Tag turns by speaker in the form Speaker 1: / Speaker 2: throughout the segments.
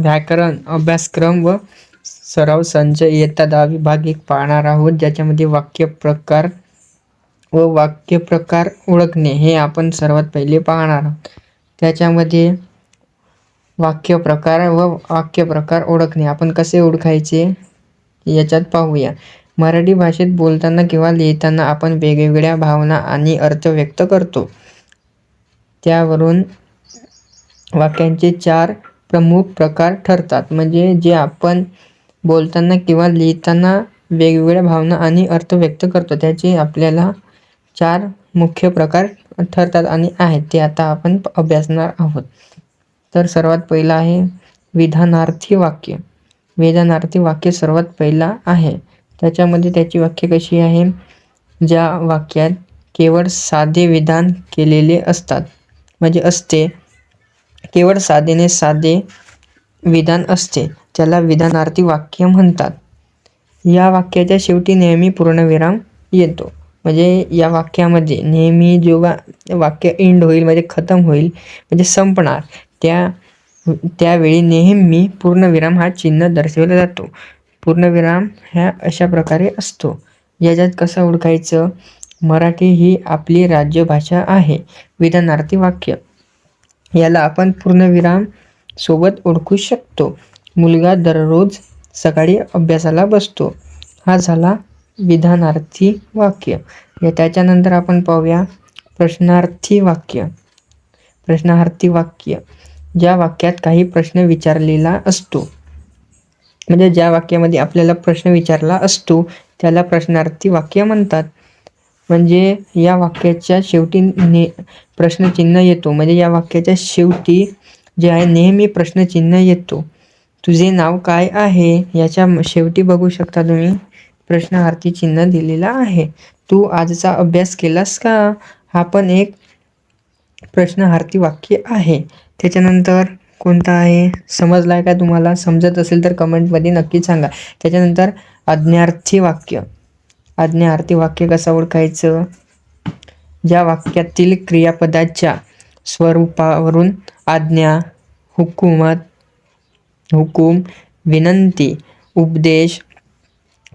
Speaker 1: व्याकरण अभ्यासक्रम व सराव संच इयत्ता 10वी भाग 1 पाहणार आहोत, ज्याच्यामध्ये वाक्यप्रकार व वाक्यप्रकार ओळखणे हे आपण सर्वात पहिले पाहणार आहोत. त्याच्यामध्ये वाक्यप्रकार व वाक्यप्रकार ओळखणे आपण कसे ओळखायचे याच्यात पाहूया. मराठी भाषेत बोलताना किंवा लिहिताना आपण वेगवेगळ्या भावना आणि अर्थ व्यक्त करतो. त्यावरून वाक्यांचे 4 प्रमुख प्रकार ठरतात. म्हणजे जे आपण बोलताना किंवा लिहिताना वेगवेगळ्या भावना आणि अर्थ व्यक्त करतो, त्याचे आपल्याला 4 मुख्य प्रकार ठरतात आणि आहेत ते आता आपण अभ्यासणार आहोत. तर सर्वात पहिला आहे विधानार्थी वाक्य. विधानार्थी वाक्य सर्वात पहिला आहे. त्याच्यामध्ये त्याची वाक्य कशी आहे, ज्या वाक्यात केवळ साधे विधान केलेले असतात, म्हणजे असते, केवळ साधे विधान असते, त्याला विधानार्थी वाक्य म्हणतात. या वाक्याच्या शेवटी नेहमी पूर्णविराम येतो. म्हणजे या वाक्यामध्ये नेहमी जेव्हा वाक्य एंड होईल, म्हणजे खतम होईल, म्हणजे संपणार, त्यावेळी नेहमी पूर्णविराम हा चिन्ह दर्शवला जातो. पूर्णविराम ह्या अशा प्रकारे असतो. याच्यात कसं ओळखायचं, मराठी ही आपली राज्यभाषा आहे. विधानार्थी वाक्य याला आपण पूर्णविराम सोबत ओळखू शकतो. मुलगा दररोज सकाळी अभ्यासाला बसतो, हा झाला विधानार्थी वाक्य. त्याच्यानंतर आपण पाहूया प्रश्नार्थी वाक्य. प्रश्नार्थी वाक्य ज्या वाक्यात काही प्रश्न विचारलेला असतो, म्हणजे ज्या वाक्यामध्ये आपल्याला प्रश्न विचारला असतो त्याला प्रश्नार्थी वाक्य म्हणतात. म्हणजे या वाक्याच्या शेवटी प्रश्नचिन्ह येतो. म्हणजे या वाक्याच्या शेवटी जे आहे नेहमी प्रश्नचिन्ह येतो. तुझे नाव काय आहे याच्या शेवटी बघू शकता तुम्ही प्रश्नार्थी चिन्ह दिलेला आहे. तू आजचा अभ्यास केलास का, हा पण एक प्रश्नार्थी वाक्य आहे. त्याच्यानंतर कोणता आहे, समजलाय का तुम्हाला? समजत असेल तर कमेंटमध्ये नक्की सांगा. त्याच्यानंतर आज्ञार्थी वाक्य. आज्ञार्थी वाक्य कसं ओळखायचं, ज्या वाक्यातील क्रियापदाच्या स्वरूपावरून आज्ञा, हुकूम, विनंती, उपदेश,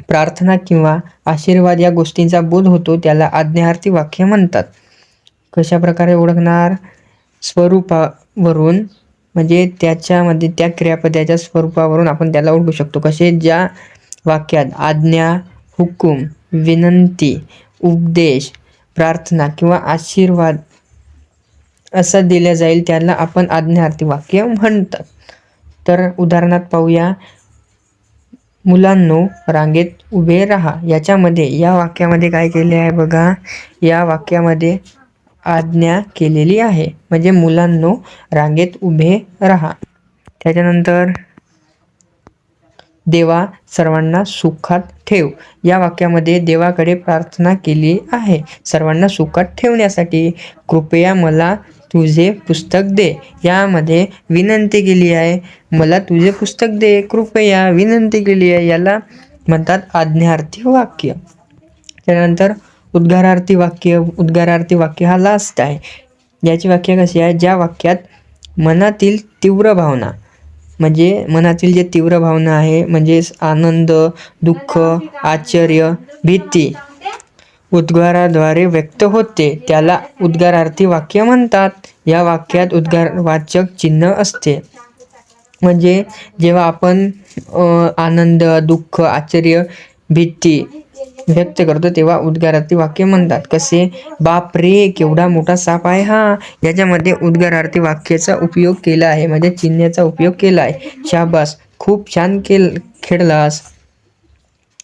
Speaker 1: प्रार्थना किंवा आशीर्वाद या गोष्टींचा बोध होतो, त्याला आज्ञार्थी वाक्य म्हणतात. कशा प्रकारे ओळखणार, स्वरूपावरून, म्हणजे त्याच्यामध्ये त्या क्रियापदाच्या स्वरूपावरून आपण त्याला ओळखू शकतो. कसे, ज्या वाक्यात आज्ञा, हुकूम, विनंती, उपदेश, प्रार्थना किंवा आशीर्वाद असं दिलं जाईल त्याला आपण आज्ञार्थी वाक्य म्हणतात. तर उदाहरणात पाहूया, मुलांनो रांगेत उभे राहा. याच्यामध्ये या वाक्यामध्ये काय केले आहे बघा, या वाक्यामध्ये आज्ञा केलेली आहे, म्हणजे मुलांनो रांगेत उभे राहा. त्याच्यानंतर देवा सर्वांना सुखात ठेव. या वाक्यामध्ये देवाकडे प्रार्थना केली आहे सर्वांना सुखात ठेवण्यासाठी. कृपया मला तुझे पुस्तक दे. यामध्ये विनंती केली आहे, मला तुझे पुस्तक दे, कृपया विनंती केली आहे, याला म्हणतात आज्ञार्थी वाक्य. त्यानंतर उद्गारार्थी वाक्य. उद्गारार्थी वाक्य हा लास्ट आहे. याची व्याख्या कशी आहे, ज्या वाक्यात मनातील तीव्र भावना, म्हणजे मनातील जे तीव्र भावना आहे, म्हणजे आनंद, दुःख, आश्चर्य, भीती उद्गाराद्वारे व्यक्त होते, त्याला उद्गारार्थी वाक्य म्हणतात. या वाक्यात उद्गारवाचक चिन्ह असते. म्हणजे जेव्हा आपण आनंद, दुःख, आश्चर्य, भीती व्यक्त करतो तेव्हा उद्गारार्थी वाक्य म्हणतात. कसे, बाप रे केवढा मोठा साप आहे हा. याच्यामध्ये उद्गारार्थी वाक्याचा उपयोग केला आहे, म्हणजे चिन्हाचा उपयोग केला आहे. शाबास, खूप छान खेळलास.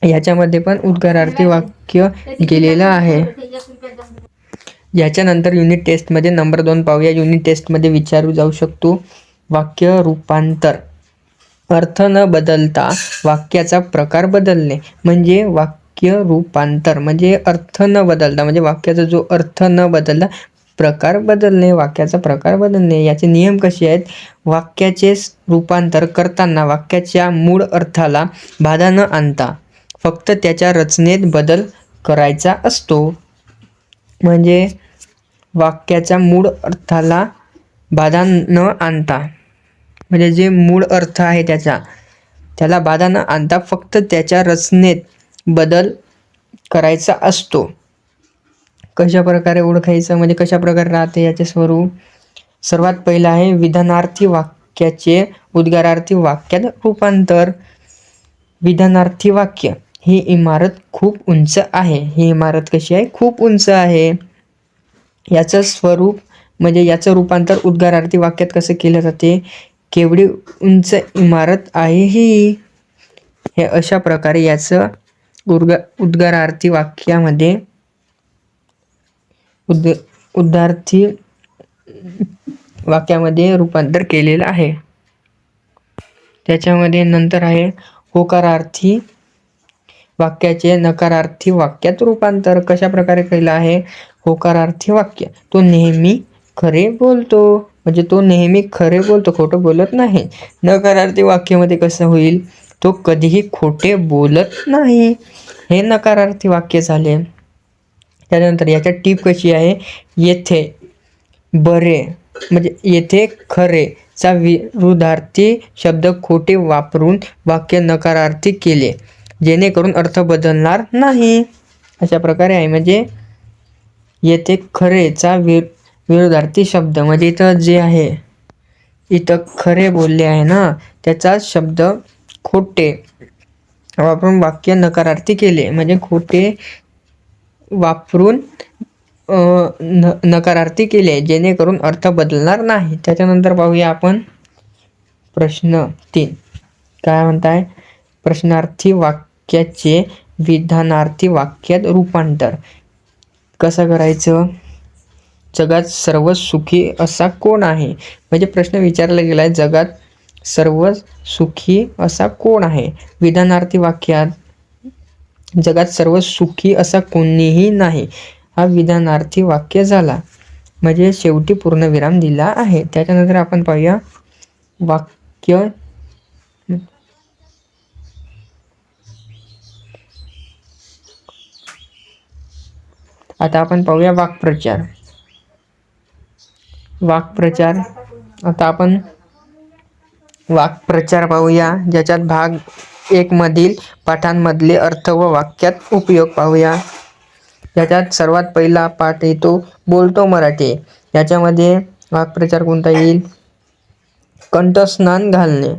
Speaker 1: याच्यामध्ये पण उद्गारार्थी वाक्य केलेलं आहे. याच्यानंतर युनिट टेस्टमध्ये नंबर 2 पाहूया. युनिट टेस्टमध्ये विचारू जाऊ शकतो वाक्य रूपांतर. अर्थ न बदलता वाक्याचा प्रकार बदलणे. म्हणजे वाक्य रूपांतर म्हणजे अर्थ न बदलता, म्हणजे वाक्याचा जो अर्थ न बदलता प्रकार बदलणे, वाक्याचा प्रकार बदलणे. याचे नियम कसे आहेत, वाक्याचे रूपांतर करताना वाक्याच्या मूळ अर्थाला बाधा न आणता फक्त त्याच्या रचनेत बदल करायचा असतो. म्हणजे वाक्याच्या मूळ अर्थाला बाधा न आणता म्हणजे जे मूळ अर्थ आहे त्याला बाधा न आणता फक्त त्याच्या रचनेत बदल करायचा असतो. कशा प्रकारे ओळखायचं म्हणजे कशा प्रकारे राहते याचे स्वरूप. सर्वात पहिलं आहे विधानार्थी वाक्याचे उद्गारार्थी वाक्यात रूपांतर. विधानार्थी वाक्य, ही इमारत खूप उंच आहे. ही इमारत कशी आहे? खूप उंच आहे. याचं स्वरूप म्हणजे याचं रूपांतर उद्गारार्थी वाक्यात कसं केलं जाते? केवढी उंच इमारत आहे ही. हे अशा प्रकारे याचं उद्गारार्थी वाक्यामध्ये उद्गारार्थी वाक्यामध्ये रूपांतर केलेलं आहे. त्याच्यामध्ये नंतर आहे होकारार्थी वाक्याचे नकारार्थी वाक्यात रूपांतर. कशा प्रकारे केलं आहे? होकारार्थी वाक्य, तो नेहमी खरे बोलतो, म्हणजे तो नेहमी खरे बोलतो, खोटं बोलत नाही. नकारार्थी वाक्यामध्ये कसं होईल? तो कधीही खोटे बोलत नाही. हे नकारार्थी वाक्य झाले. त्यानंतर याच्यात टीप कशी आहे? येथे बरे म्हणजे येथे खरे चा विरुद्धार्थी शब्द खोटे वापरून वाक्य नकारार्थी केले, जेणेकरून अर्थ बदलणार नाही. अशा प्रकारे आहे. म्हणजे येथे खरेचा विरुद्धार्थी शब्द म्हणजे इथं जे आहे, इथं खरे बोलले आहे ना, त्याचा शब्द खोटे वापरून वाक्य नकारार्थी केले, म्हणजे खोटे वापरून नकारार्थी केले, जेणेकरून अर्थ बदलणार नाही. त्याच्यानंतर पाहूया आपण प्रश्न 3 काय म्हणताय? प्रश्नार्थी वाक्याचे विधानार्थी वाक्यात रूपांतर कसं करायचं? जगात सर्व सुखी असा कोण आहे? म्हणजे प्रश्न विचारला गेला आहे, जगात सर्व सुखी असा कोण आहे? विधानार्थी वाक्यात जगात सर्व सुखी असा कोणीही नाही, हा विधानार्थी वाक्य झाला, म्हणजे शेवटी पूर्णविराम दिला आहे. त्याच्यानंतर आपण पाहूया वाक्य आता आपण पाहूया वाक्प्रचार. आता आपण वाक्प्रचार पाहूया, ज्याच्यात भाग 1 मधील पाठांमधले अर्थ व वाक्यात उपयोग पाहूया. याच्यात सर्वात पहिला पाठ येतो बोलतो मराठी. याच्यामध्ये वाक्प्रचार कोणता येईल? कंठस्नान घालणे.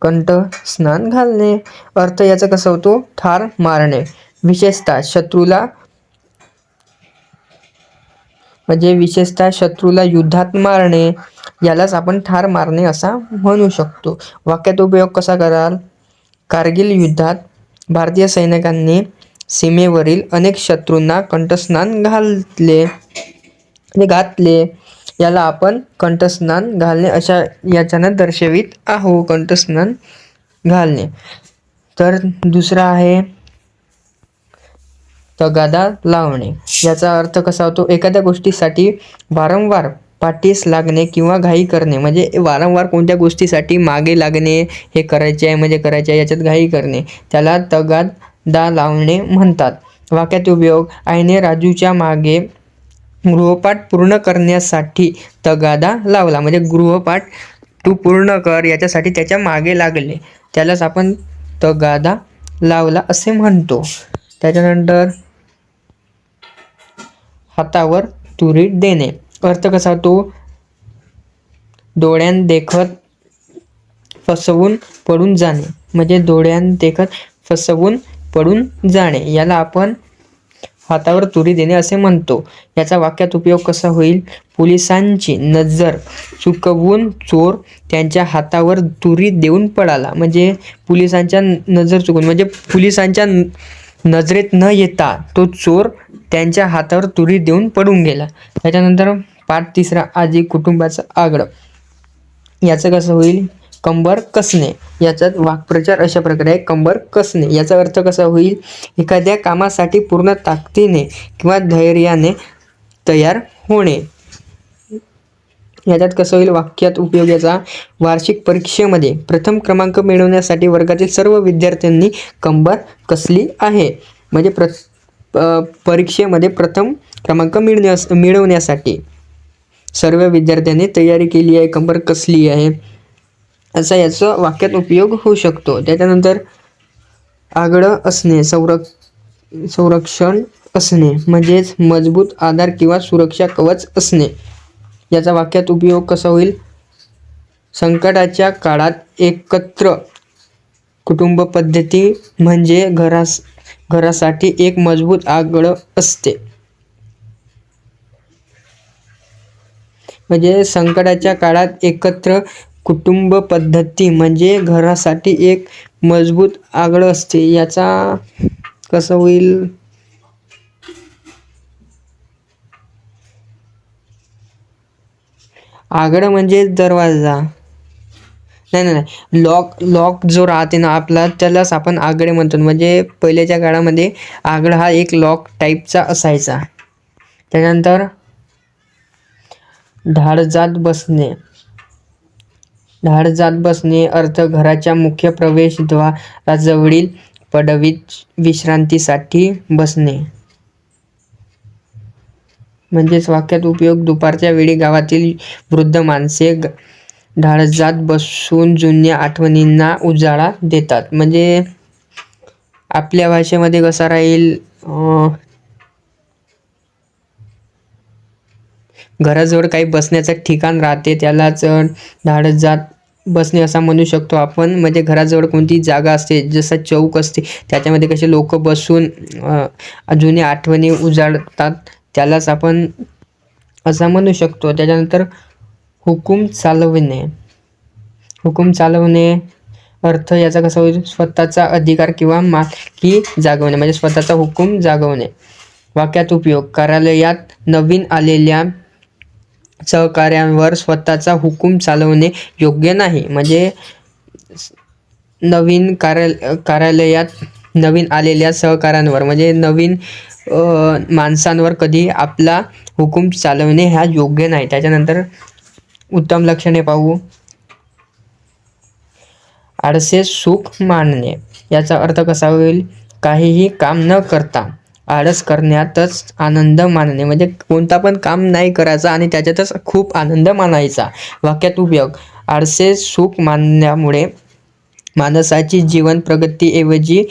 Speaker 1: कंठस्नान घालणे अर्थ याचा कसा होतो? ठार मारणे. विशेषतः शत्रूला युद्धात मारणे, यालाच आपण ठार मारणे असा म्हणू शकतो. वाक्यात उपयोग कसा कराल? कारगिल युद्धात भारतीय सैनिकांनी सीमेवरील अनेक शत्रूंना कंठस्नान घातले, याला आपण कंठस्नान घालणे अशा याच्यानं दर्शवित आहो. कंठस्नान घालणे. तर दुसरा आहे तगादा लावणे. याचा अर्थ कसा होतो? एखाद्या गोष्टीसाठी वारंवार पाठीस लागणे किंवा घाई करणे, म्हणजे वारंवार कोणत्या गोष्टीसाठी मागे लागणे, हे करायचे आहे म्हणजे करायचे आहे याच्यात घाई करणे, त्याला तगादा लावणे म्हणतात. वाक्यात उपयोग आईने राजूच्या मागे गृहपाठ पूर्ण करण्यासाठी तगादा लावला, म्हणजे गृहपाठ तू पूर्ण कर याच्यासाठी त्याच्या मागे लागले, त्यालाच आपण तगादा लावला असे म्हणतो. त्याच्यानंतर हातावर तुरी देणे. अर्थ कसा होतो? डोळ्यांदेखत फसवून पडून जाणे, म्हणजे डोळ्यांदेखत फसवून पडून जाणे, याला आपण हातावर तुरी देणे असे म्हणतो. याचा वाक्यात उपयोग कसा होईल? पोलिसांची नजर चुकवून चोर त्यांच्या हातावर तुरी देऊन पळाला, म्हणजे पोलिसांच्या नजर चुकवून म्हणजे पोलिसांच्या नजरेत न येता तो चोर त्यांच्या हातावर तुरी देऊन पडून गेला. त्याच्यानंतर पाठ 3 आजी कुटुंबाचं आगळं. याचं कसं होईल? कंबर कसणे. याचा वाक्प्रचार अशा प्रकारे आहे, कंबर कसणे. याचा अर्थ कसा होईल? एखाद्या कामासाठी पूर्ण ताकदीने किंवा धैर्याने तयार होणे. याच्यात कसं होईल? वाक्यात उपयोग याचा वार्षिक परीक्षेमध्ये प्रथम क्रमांक मिळवण्यासाठी वर्गातील सर्व विद्यार्थ्यांनी कंबर कसली आहे, म्हणजे परीक्षेमध्ये प्रथम क्रमांक मिळवण्यासाठी सर्व विद्यार्थ्यांनी तयारी केली आहे, कंबर कसली आहे. असा याचा वाक्यात उपयोग होऊ शकतो. त्याच्यानंतर आगळं असणे, संरक्षण असणे म्हणजेच मजबूत आधार किंवा सुरक्षा कवच असणे. याचा वाक्यात उपयोग कसा होईल? संकटाच्या काळात एकत्र कुटुंब पद्धती म्हणजे घरासाठी एक मजबूत आगळं असते. म्हणजे संकटाच्या काळात एकत्र कुटुंब पद्धती म्हणजे घरासाठी एक मजबूत आगळं असते. याचा कसं होईल? आगळं म्हणजे दरवाजा. नाही, लॉक जो राहते ना आपला, त्यालाच आपण आगळे म्हणतो. म्हणजे पहिल्याच्या काळामध्ये आगळा हा एक लॉक टाईपचा असायचा. त्यानंतर ढाळजात बसणे अर्थ घराच्या मुख्य प्रवेशद्वाराजवळील पडवीत विश्रांतीसाठी बसणे. म्हणजेच वाक्यात उपयोग दुपारच्या वेळी गावातील वृद्ध माणसे ढाळजात बसून जुन्या आठवणींना उजाळा देतात. म्हणजे आपल्या भाषेमध्ये कसा राहील? घराजवळ काही बसण्याचं ठिकाण राहते, त्यालाच ढाळजात बसणे असा म्हणू शकतो आपण. म्हणजे घराजवळ कोणती जागा असते, जसं चौक असते, त्याच्यामध्ये कसे लोक बसून जुन्या आठवणी उजाळतात, त्यालाच आपण असं म्हणू शकतो. त्याच्यानंतर हुकूम चालवणे अर्थ याचा कसा होईल? स्वतःचा अधिकार किंवा मालकी जागवणे, म्हणजे स्वतःचा हुकूम जागवणे. वाक्यात उपयोग कार्यालयात नवीन आलेल्या सहकाऱ्यांवर स्वतःचा हुकूम चालवणे योग्य नाही. म्हणजे नवीन कार्यालयात नवीन आलेल्या सहकाऱ्यांवर म्हणजे नवीन माणसांवर कधी आपला हुकूम चालवणे हा योग्य नाही. त्याच्यानंतर उत्तम लक्षणे पाहू. आळसे सुख मानणे याचा अर्थ कसा होईल? काहीही काम न करता आळस करण्यातच आनंद मानणे. म्हणजे कोणता पण काम नाही करायचा आणि त्याच्यातच खूप आनंद मानायचा. वाक्यात उपयोग आळसे सुख मानण्यामुळे माणसाची जीवन प्रगतीऐवजी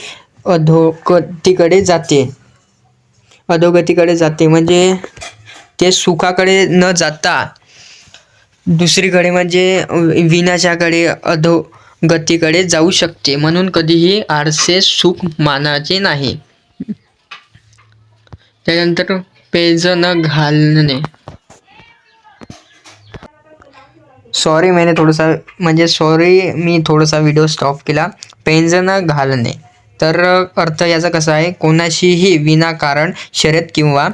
Speaker 1: अधोगतीकडे जाते. म्हणजे ते सुखाकडे न जाता दुसरीकडे म्हणजे विनाशाकडे अधोगतीकडे जाऊ शकते. म्हणून कधीही आळसे सुख मानायचे नाही. त्यानंतर पेज न घालणे. मी थोडासा व्हिडिओ स्टॉप केला. पेंज न घालणे तर अर्थ याचा कसा आहे? कोणाशीही विनाकारण शर्यत किंवा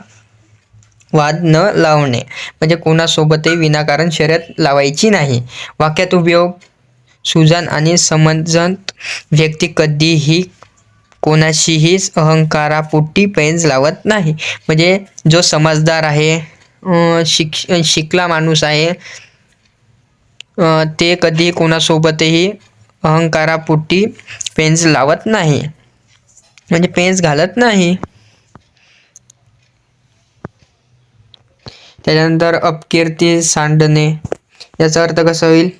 Speaker 1: वाद न लावणे. म्हणजे कोणासोबतही विनाकारण शर्यत लावायची नाही. वाक्यात उपयोग सुजाण आणि समंजस व्यक्ती कधीही कोणाशीही अहंकारापोटी पेंज लावत नाही. म्हणजे जो समजदार आहे, शिकला माणूस आहे, ते कधी कोणासोबतही अहंकारापोटी पेंज लावत नाही, म्हणजे पेंज घालत नाही. त्याच्यानंतर अपकीर्ती सांडणे याचा अर्थ कसा होईल?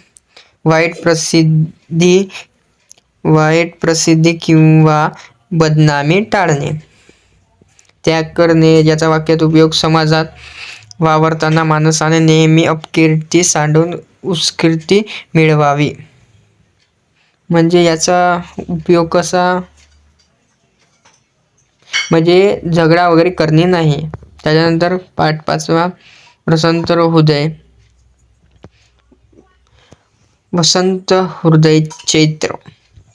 Speaker 1: वाईट प्रसिद्धी किंवा बदनामी टाळणे. त्याग करणे याचा वाक्यात उपयोग समाजात वावरताना माणसाने नेहमी अपकीर्ती सांडून उत्कृती मिळवावी. म्हणजे याचा उपयोग कसा? म्हणजे झगडा वगैरे करणे नाही. त्याच्यानंतर पाठ 5 वसंत हृदय चैत्र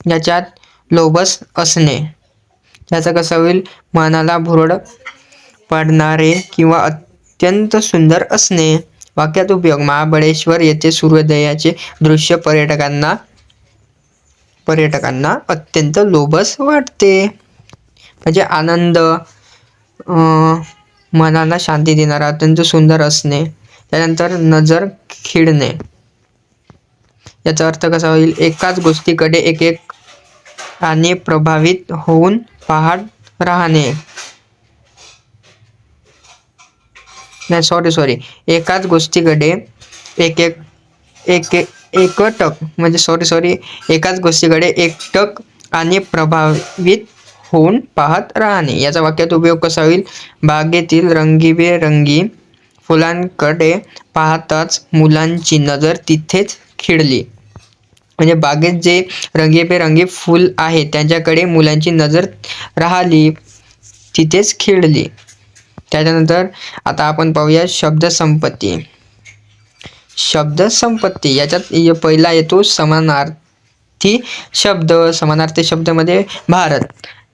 Speaker 1: याच्यात लोभस असणे. याचा कसा होईल? मनाला भुरळ पाडणारे किंवा अत्यंत सुंदर असणे. वाक्यात उपयोग महाबळेश्वर येथे सूर्योदयाचे दृश्य पर्यटकांना अत्यंत लोभस वाटते. म्हणजे आनंद, मनाला शांती देणारा, अत्यंत सुंदर असणे. त्यानंतर नजर खिळणे याचा अर्थ कसा होईल? एकाच गोष्टीकडे एक आणि प्रभावित होऊन पाहत राहणे. एकाच गोष्टीकडे एकटक म्हणजे सॉरी एकाच गोष्टीकडे एकटक आणि प्रभावित होऊन पाहत राहणे. याचा वाक्यात उपयोग कसा होईल? बागेतील रंगीबेरंगी फुलांकडे पाहताच मुलांची नजर तिथेच खिळली. म्हणजे बागेत जे रंगीबेरंगी फूल आहे त्यांच्याकडे मुलांची नजर राहिली, तिथेच खिळली. त्याच्यानंतर आता आपण पाहूया शब्दसंपत्ती. शब्दसंपत्ती याच्यात पहिला येतो समानार्थी शब्द. समानार्थी शब्दामध्ये भारत.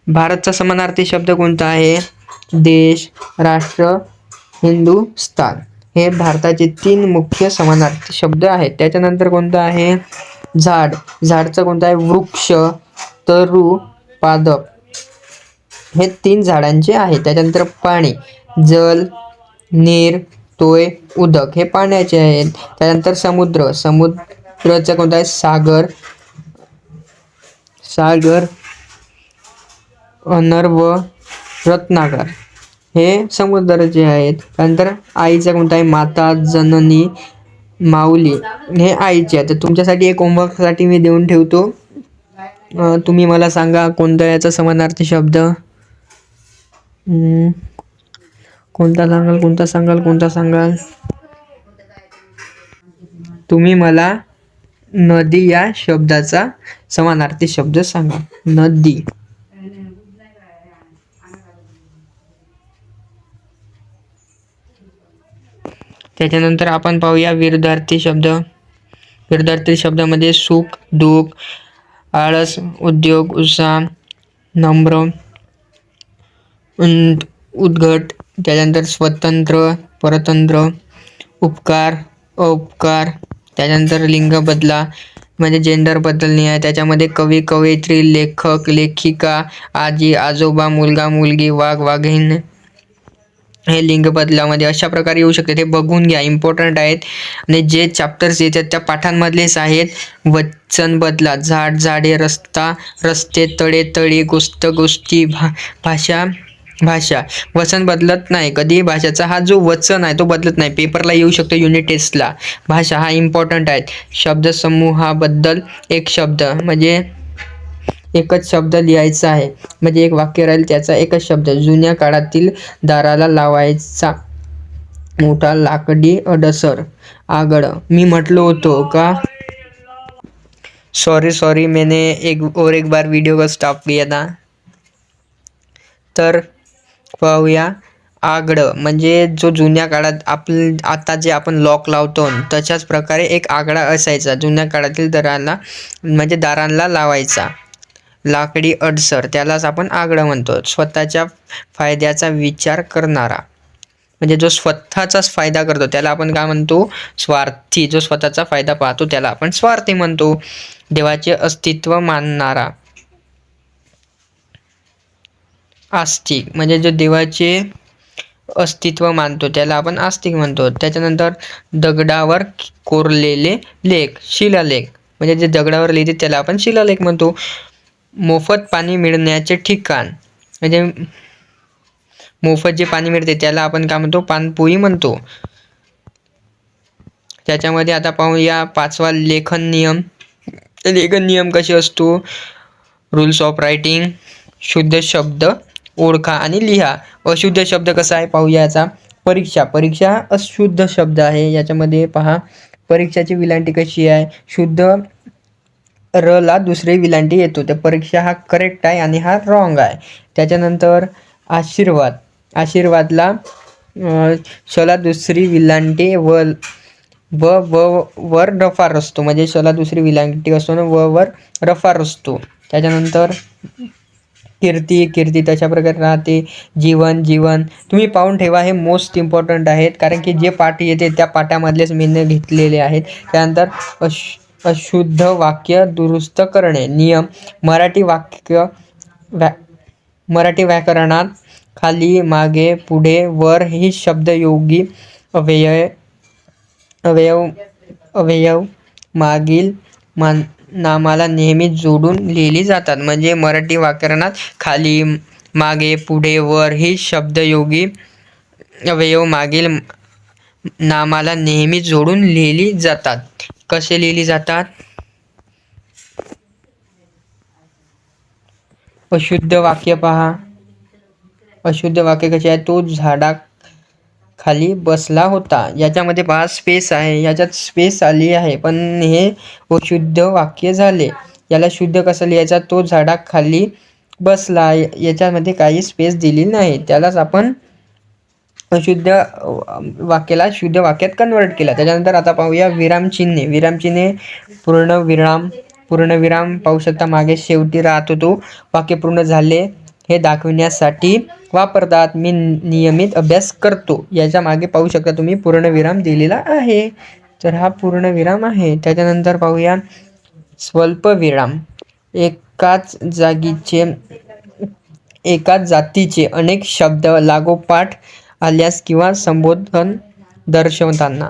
Speaker 1: भारतचा समानार्थी शब्द कोणता आहे? देश, राष्ट्र, हिंदुस्तान. हे भारताचे 3 मुख्य समानार्थी शब्द आहेत. त्याच्यानंतर कोणतं आहे? झाड. झाडचं कोणतं आहे? वृक्ष, तरु, पादप. हे 3 झाडांचे आहे. त्याच्यानंतर पाणी, जल, नीर, तोय, उदक हे पाण्याचे आहेत. त्यानंतर समुद्र. समुद्राचं कोणतं आहे? सागर, सागर, अनर्व, रत्नाकर हे समुद्राचे आहेत. त्यानंतर आईचं कोणतं आहे? माता, जननी, माऊली हे आईचे आहेत. तर तुमच्यासाठी एक होमवर्कसाठी मी देऊन ठेवतो. तुम्ही मला सांगा कोणता याचा समानार्थी शब्द? कोणता सांगाल? तुम्ही मला नदी या शब्दाचा समानार्थी शब्द सांगा. नदी. त्याच्यानंतर आपण पाहूया विरुद्धार्थी शब्द. विरुद्धार्थी शब्दामध्ये सुख, दुःख, आळस, उद्योग, उत्साह, नम्र, उद्घट. त्याच्यानंतर स्वतंत्र, परतंत्र, उपकार, अपकार. त्याच्यानंतर लिंग बदला म्हणजे जेंडर बदलणे आहे. त्याच्यामध्ये कवी, कवयित्री, लेखक, लेखिका, आजी, आजोबा, मुलगा, मुलगी, वाघ, वाघीण हे लिंग बदलामध्ये अशा प्रकारे येऊ शकते. ते बघून घ्या, इम्पॉर्टंट आहेत. आणि जे चॅप्टर्स येतात त्या पाठांमधलेच आहेत. वचन बदला, झाड, झाडे, रस्ता, रस्ते, तळे, तळी, गोष्ट, गोष्टी, भाषा, भाषा. वचन बदलत नाही कधी. भाषाचा हा जो वचन आहे तो बदलत नाही. पेपरला येऊ शकतो, युनिट टेस्टला. भाषा हा इम्पॉर्टंट आहे. शब्दसमूहाबद्दल एक शब्द म्हणजे एकच शब्द लिहायचा आहे. म्हणजे एक वाक्य राहील त्याचा एकच शब्द. जुन्या काळातील दाराला लावायचा मोठा लाकडी अडसर. आगळ. मी म्हटलो होतो का? सॉरी मैंने एक बार वीडियो को स्टॉप किया था. तर पाहूया आगळं म्हणजे जो जुन्या काळात आता जे आपण लॉक लावतो तशाच प्रकारे एक आगळा असायचा. जुन्या काळातील दारांना लावायचा लाकडी अडसर, त्यालाच आपण आगळं म्हणतो. स्वतःच्या फायद्याचा विचार करणारा म्हणजे जो स्वतःचाच फायदा करतो त्याला आपण काय म्हणतो? स्वार्थी. जो स्वतःचा फायदा पाहतो त्याला आपण स्वार्थी म्हणतो. देवाचे अस्तित्व मानणारा. आस्तिक म्हणजे जो देवाचे अस्तित्व मानतो त्याला आपण आस्तिक म्हणतो. त्याच्यानंतर दगडावर कोरलेले लेख, शिलालेख म्हणजे जे दगडावर लिहिते त्याला आपण शिलालेख म्हणतो. मोफत पाणी मिळण्याचे ठिकाण म्हणजे मोफत जे पाणी मिळते त्याला आपण काय म्हणतो? पाणपोई म्हणतो. त्याच्यामध्ये आता पाहूया 5वा लेखन नियम. लेखन नियम कसे असतो? Rules of writing. शुद्ध शब्द ओळखा आणि लिहा. अशुद्ध शब्द कसा आहे पाहूया याचा. परीक्षा. परीक्षा अशुद्ध शब्द आहे. याच्यामध्ये पहा परीक्षाची विलांटी कशी आहे? शुद्ध र ला दुसरी विलांटी येतो. तर परीक्षा हा करेक्ट आहे आणि हा रॉंग आहे. त्याच्यानंतर आशीर्वाद. आशीर्वादला शला दुसरी विलांटी वर रफार असतो. म्हणजे शला दुसरी विलांटी असतो ना वर रफार असतो. त्याच्यानंतर कीर्ती. कीर्ती तशा प्रकारे राहते. जीवन. जीवन तुम्ही पाहून ठेवा, हे मोस्ट इम्पॉर्टंट आहेत कारण की जे पाठ येते त्या पाठामधलेच मी घेतलेले आहेत. त्यानंतर अशुद्ध वाक्य दुरुस्त करणे. नियम. मराठी व्याकरणात खाली, मागे, पुढे, वर ही शब्दयोगी अवयव मागील नामाला नेहमी जोडून लिहिली जातात. म्हणजे मराठी व्याकरणात खाली, मागे, पुढे, वर ही शब्दयोगी अवयव मागील नामाला नेहमी जोडून लिहिली जातात. कसे लिहिली जातात? अशुद्ध वाक्य पहा. अशुद्ध वाक्य कसे आहे? तो झाडाखाली बसला होता. याच्यामध्ये पहा स्पेस आहे, याच्यात स्पेस आली आहे, पण हे अशुद्ध वाक्य झाले. याला शुद्ध कसं लिहायचा? तो झाडाखाली बसला. याच्यामध्ये काही स्पेस दिली नाही, त्यालाच आपण अशुद्ध वाक्याला शुद्ध वाक्यात कन्वर्ट केला. त्याच्यानंतर आता पाहूया विरामचिन्हे. विरामचिन्हे पूर्णविराम पाहू शकता, मागे शेवटी राहतो तो. वाक्य पूर्ण झाले हे दाखविण्यासाठी वापरतात. मी नियमित अभ्यास करतो, याच्या मागे पाहू शकता तुम्ही पूर्णविराम दिलेला आहे. तर हा पूर्णविराम आहे. त्याच्यानंतर पाहूया स्वल्पविराम. एकाच जातीचे अनेक शब्द लागोपाठ आल्यास किंवा संबोधन दर्शवताना.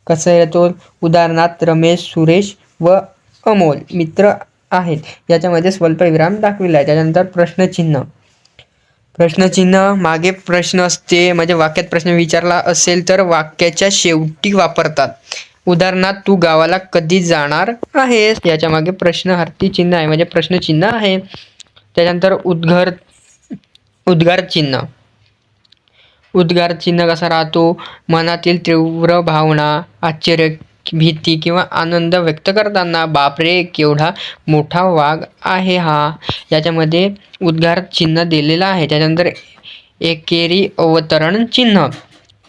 Speaker 1: कसं येतो? उदाहरणार्थ रमेश, सुरेश व अमोल मित्र आहेत. याच्यामध्ये स्वल्पविराम दाखविला आहे. त्याच्यानंतर प्रश्नचिन्ह. प्रश्नचिन्ह मागे प्रश्न असते, म्हणजे वाक्यात प्रश्न विचारला असेल तर वाक्याच्या शेवटी वापरतात. उदाहरणार्थ तू गावाला कधी जाणार आहेस? याच्या मागे प्रश्नार्थी चिन्ह आहे, म्हणजे प्रश्नचिन्ह आहे. त्याच्यानंतर उद्गार चिन्ह. उद्गार चिन्ह कसा राहतो? मनातील तीव्र भावना, आश्चर्य, भीती किंवा आनंद व्यक्त करताना. बापरे, केवढा मोठा वाघ आहे हा! याच्यामध्ये उद्गार चिन्ह दिलेला आहे. त्याच्यानंतर एकेरी अवतरण चिन्ह.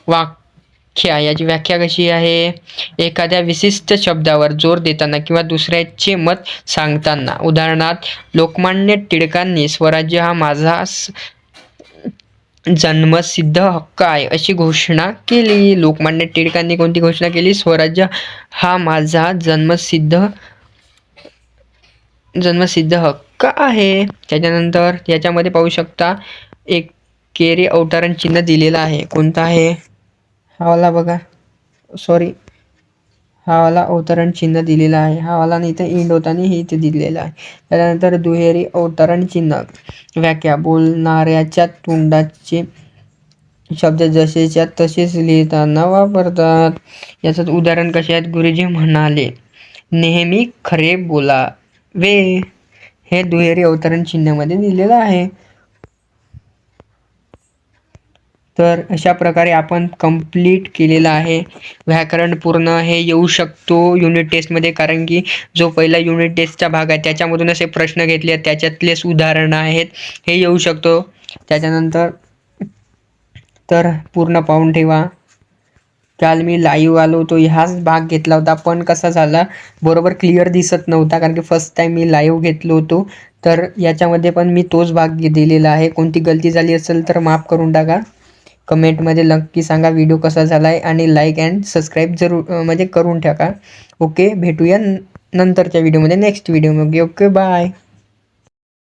Speaker 1: व्याख्या. याची व्याख्या कशी आहे? एखाद्या विशिष्ट शब्दावर जोर देताना किंवा दुसऱ्याचे मत सांगताना. उदाहरणार्थ लोकमान्य टिळकांनी स्वराज्य हा माझा जन्मसिद्ध हक्क आहे अशी घोषणा केली. लोकमान्य टिळकांनी कोणती घोषणा केली? स्वराज्य हा माझा जन्मसिद्ध हक्क आहे. त्याच्यानंतर याच्यामध्ये पाहू शकता एकेरी अवतरण चिन्ह दिलेलं आहे. कोणतं आहे? हा वाला बघा, सॉरी, हा वाला अवतरण चिन्ह दिलेला आहे. हा वाला नाही तर इंड होताना हे इथे दिलेलं आहे. त्याच्यानंतर दुहेरी अवतरण चिन्ह. व्याख्या. बोलणाऱ्याच्या तोंडाचे शब्द जसेच्या तसेच लिहिताना वापरतात. याचं उदाहरण कसे आहेत? गुरुजी म्हणाले, नेहमी खरे बोलावे. हे दुहेरी अवतरण चिन्हामध्ये दिलेलं आहे. तर अशा प्रकारे आपण कंप्लीट केलेलं आहे. व्याकरण पूर्ण हे येऊ शकतो युनिट टेस्टमध्ये, कारण की जो पहिला युनिट टेस्टचा भाग आहे त्याच्यामधूनच हे प्रश्न घेतले आहेत, त्याच्यातलेच उदाहरणं आहेत. हे येऊ शकतो. त्याच्यानंतर तर पूर्ण पाहून ठेवा. काल मी लाईव्ह आलो होतो, ह्याच भाग घेतला होता, पण कसा झाला, बरोबर क्लिअर दिसत नव्हता, कारण की फर्स्ट टाईम मी लाईव्ह घेतलो होतो. तर याच्यामध्ये पण मी तोच भाग दिलेला आहे. कोणती गलती झाली असेल तर माफ करून टाका. कमेंटमध्ये नक्की सांगा व्हिडिओ कसा झाला आहे, आणि लाईक अँड सबस्क्राईब जरूर म्हणजे करून टाका. ओके, भेटूया नंतरच्या व्हिडिओमध्ये, नेक्स्ट व्हिडिओमध्ये. Okay, bye.